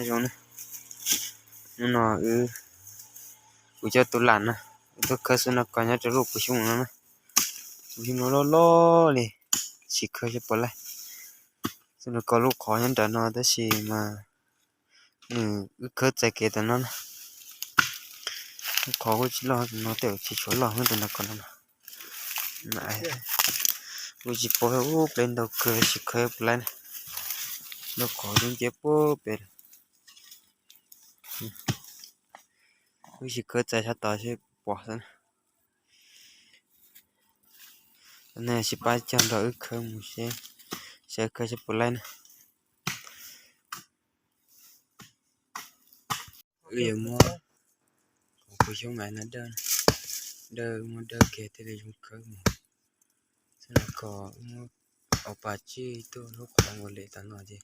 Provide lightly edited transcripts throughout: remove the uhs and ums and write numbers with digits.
rồi nó cứ cho tôi làm nè tôi khơi xuống nó coi nhá cho lúc của chúng nó vì nó lo đi chỉ khơi cho bỏ lại cho nó có lúc khó nhắn trả nó đó gì mà khơi chạy kia tao nó khó quá chỉ lo nó tiểu chỉ chỗ lo hơn tụi nó còn này tôi chỉ bỏ úp lên đầu khơi chỉ khơi lên nó khó đến chế bố bể tôi chỉ khơi chạy sát tao chứ bỏ ra này chỉ ba trăm rồi khơi một xe khơi cho bỏ lên giờ mua của chúng mày nó đơn mua đơn kia thì để chúng khơi một thế là có mua ở bà chi tôi lúc còn một lệ tao nói gì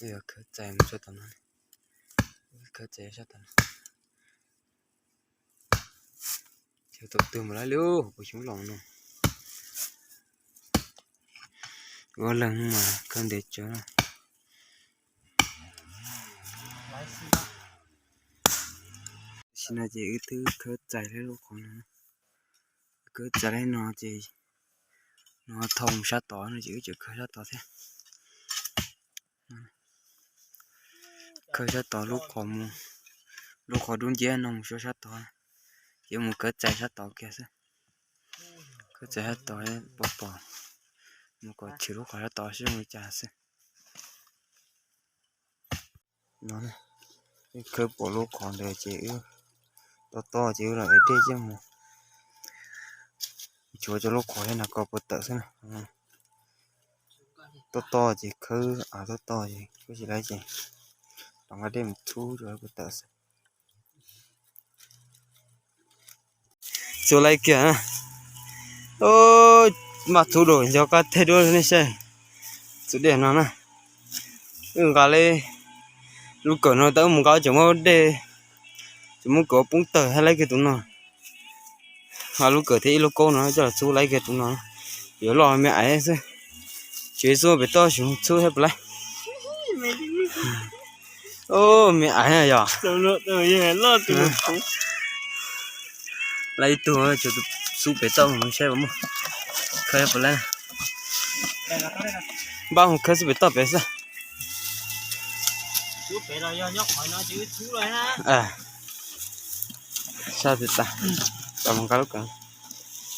bây giờ khơi chạy một số tao nói khơi chạy sát tao theo tập từ mà lại lưu của chúng lòng nó có lần mà cần để cho xin là chỉ thứ khơi chạy đấy lúc còn cứ chạy đấy nó chỉ nó thông sát tỏ nó chỉ khơi sát tỏ thế khơi sát tỏ lúc còn đúng dễ nó một số sát tỏ chỉ một cái chạy sát tỏ kia thôi cái chạy sát tỏ bỏ một cái chỉ lúc khỏi sát tỏ chứ người cha sẽ nó này cái khơi bỏ lúc còn để chỉ to chỉ là ở đây chứ mà chúa cho lúc khỏi là có bớt tợ xem nào to chỉ khơi to gì cái gì đấy gì bằng cái đêm thu rồi bớt tợ xem chỗ này kìa ôi mà thu đổi cho các thay đổi này xem chỗ đèn nó nè cái này lúc cỡ nó tới một cái chỗ mà để chúng muốn có bún tờ hay lấy cái tụi nó mà lúc cỡ thì lúc cô nó cho chú lấy cái tụi nó nhớ lo mẹ ấy chứ chế số bị to xuống chú hết lại ô mẹ ấy này giờ lấy tụi cho tụi chú bị to mình xem mà khơi hết lại bao hôm khơi bị to bị sao chú bé rồi do nhóc hỏi nó chứ chú rồi ha sao thì ta cầm một cái lúc cả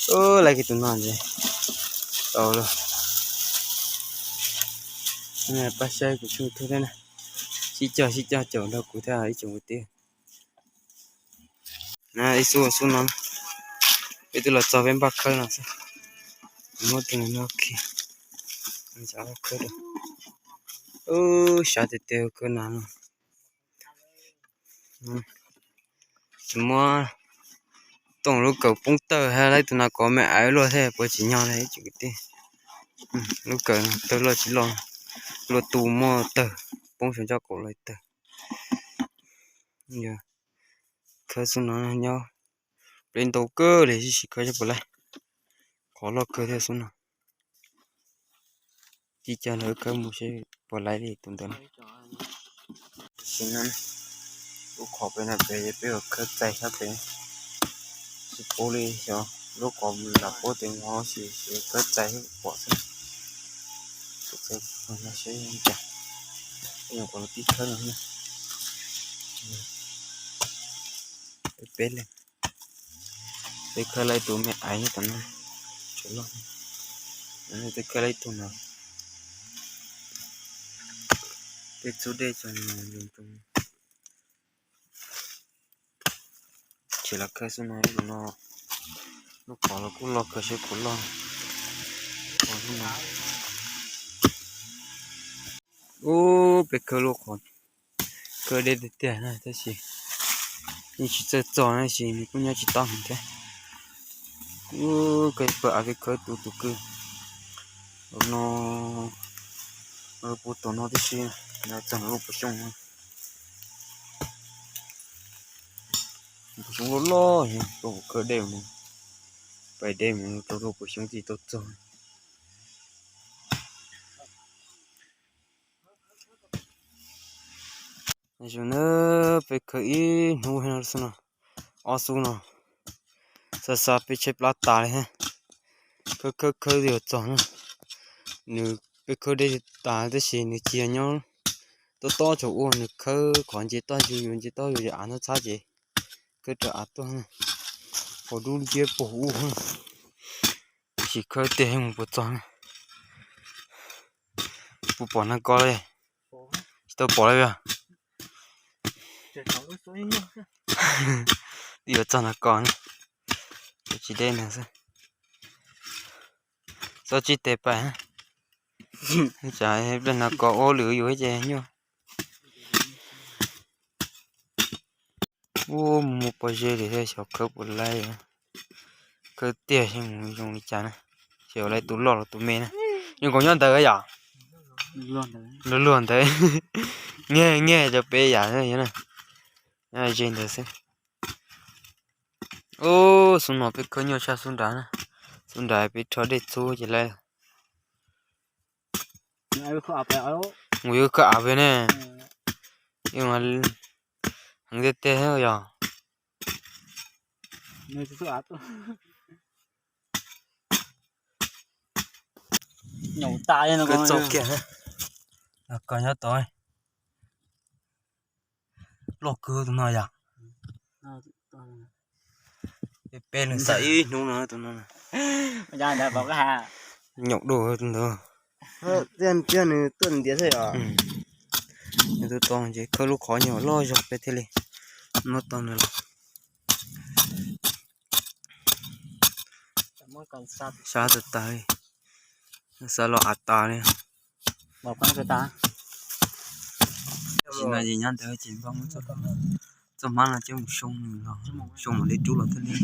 ô lấy cái tụi nó gì rồi này ba xe của chúng tôi đây này xí cho chỗ đâu cụ thể ấy chỗ một tiền này đi xuống nó bây giờ là cho bên bắc khơi nào sao một tiếng nó kì mình chả khơi được ô sao thì tiêu cơ nào mua tổng lúc cầu bung tơ hay lấy tụi nào có mẹ ấy luôn thế bởi chỉ nhau đấy chỉ cái tiền lúc cầu tơ lo chỉ lo tù mua tờ bung xuống cho cổ lấy tờ giờ khơi xuống nó nhau lên đầu cơ để chỉ khơi cho bữa nay khó lo cơ theo xuống nào chỉ cho nó cơ một xe bữa nay thì tụi nó xin nó lúc khó bên này về bây giờ khơi chạy sắp về chỉ cố đi cho lúc còn là cố tình nó chỉ khơi chạy bỏ xuống chạy còn nó sẽ chạy nhưng còn tí khơi nữa nha bé lên để khơi lại tụi mẹ ấy tụi nó chỗ lo nên để khơi lại tụi nó để chú đây cho nó dùng tụi chỉ là khơi xuống nó khó là cũng lo khơi sẽ cũng lo còn nó ô bé khơi lo còn khơi đây để tiền này thế gì nhưng chỉ chơi trò này gì mình cũng nhớ chỉ tao thế cái bờ cái khơi tụ cứ nó bút tụ nó thế gì nó chẳng lúc bút chung lo tổ cơ đều này phải đêm tổ lúc bút chung thì tốt rồi chúng nó phải khởi nụ hay là sao nào ở xuống nào sa sa phải chép lát tải ha khởi điều chọn nếu phải khởi đây tải cái gì nếu chia nhau tôi to chỗ uống nếu khởi còn chỉ to dù ăn nó sao gì cái chỗ ăn to ha có đủ chia bổ ha chỉ khởi tiền một chọn bố bỏ nó coi đây tôi bỏ đây à đi vào trong là còn chỉ đây nè sao chỉ tệ bài chạy bên là có ô lửa dưới vậy nhá ô một bao giờ để thấy sọc khớp một lại cơ tiền nhưng dùng đi chán chiều lại tủ lọ tủ mê nè nhưng có nhon tới à luôn thấy nghe cho bé giả thế này ai trên được xem ô xuống nó biết có nhiều cha xuống đá biết cho để xô chỉ lại người có áo bên này nhưng mà hàng tết tết hết rồi nhổ tay nó cứ có chọc kìa là coi nhớ tối lọc cơ tụi nó à bên là sấy đúng rồi tụi nó ra đây vào cái hà nhọc đồ tụi nó tiền này tuần tiền thôi à tôi toàn chỉ có lúc khó nhỏ lo dọc về thế này nó toàn là mới còn sao xa từ tay xa lo ạt ta này một con người ta chỉ là gì nhăn tới chỉ không cho mang là chứ một sông rồi sông mà đi chú là thế này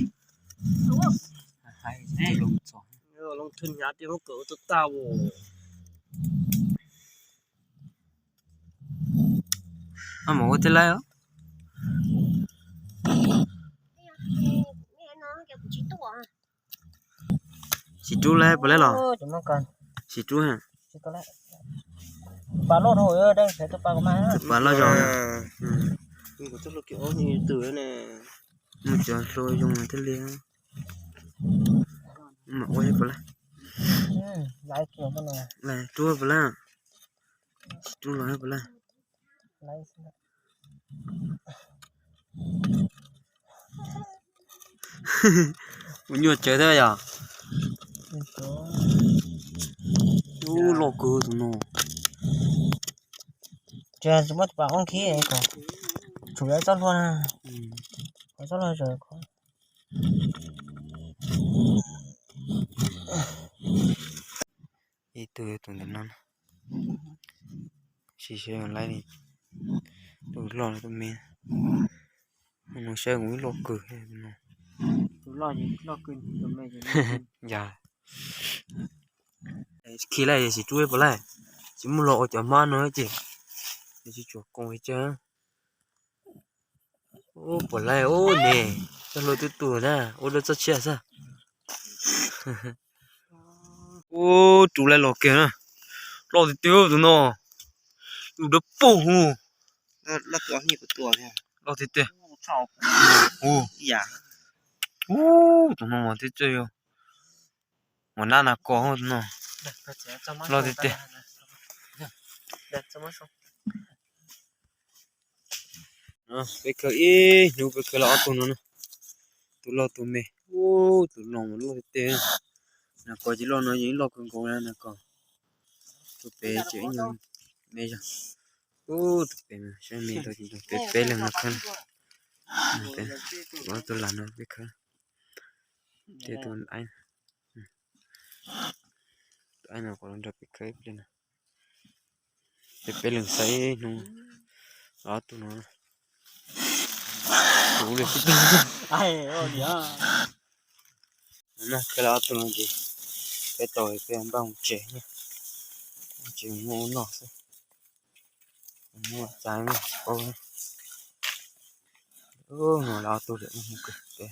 hay lông chó long thun nhát đi nó cỡ tôi tao à mà có thế này á chỉ chú lấy bỏ lấy lò chúng nó cần chỉ chú hả chỉ có lẽ bà lót hồi ở đây phải tôi bà có má bà lo rồi nhưng có chút là kiểu như từ này một giờ rồi dùng thế liền mà quay bỏ lấy lại kiểu cái này này chú bỏ lấy chú lấy bỏ lấy lấy muốn nhột chơi thôi à chú lo cơ tụi nó chờ chúng mất vào không khí này còn chủ yếu rất luôn à có rất là rồi có đi từ tụi nó chỉ chơi online đi tụi lo tụi mình nó chơi cũng lo cơ nó tôi lo gì lo kinh tụi mày dạ khi này chỉ chui vào lại chỉ muốn lộ cho má nữa chị chỉ chuột con ấy chứ ô bỏ lại ô nè cho lôi tụi nè ô nó cho chết sao ô chủ lại lò kìa lò thì tiêu tụi nó tụi nó bổ nó có nhiều tuổi nha lò thì tiêu chào ô dạ ô tụi nó mà thích chơi không mà na là có không tụi nó lo thì tiêu đẹp cho mắt không bây giờ ý nếu bây giờ là tụi nó tụi lo tụi mày ô tụi nó mà lo thì tiêu là có chỉ lo nói những lo con cô này là còn tụi bé chỉ nhau bây giờ ô tụi bé mà xem mình thôi thì tụi bé là nó khăn bé có tụi làm nó biết khăn thì tụi anh nào còn được biết khơi lên nè tụi bé lần say nó đó tụi nó đủ được ai ôi nhá nè cái đó tụi nó gì cái tỏi cái ăn bao trẻ nhá trẻ mua nó xem mua trái mà ô nó đó tôi được một cái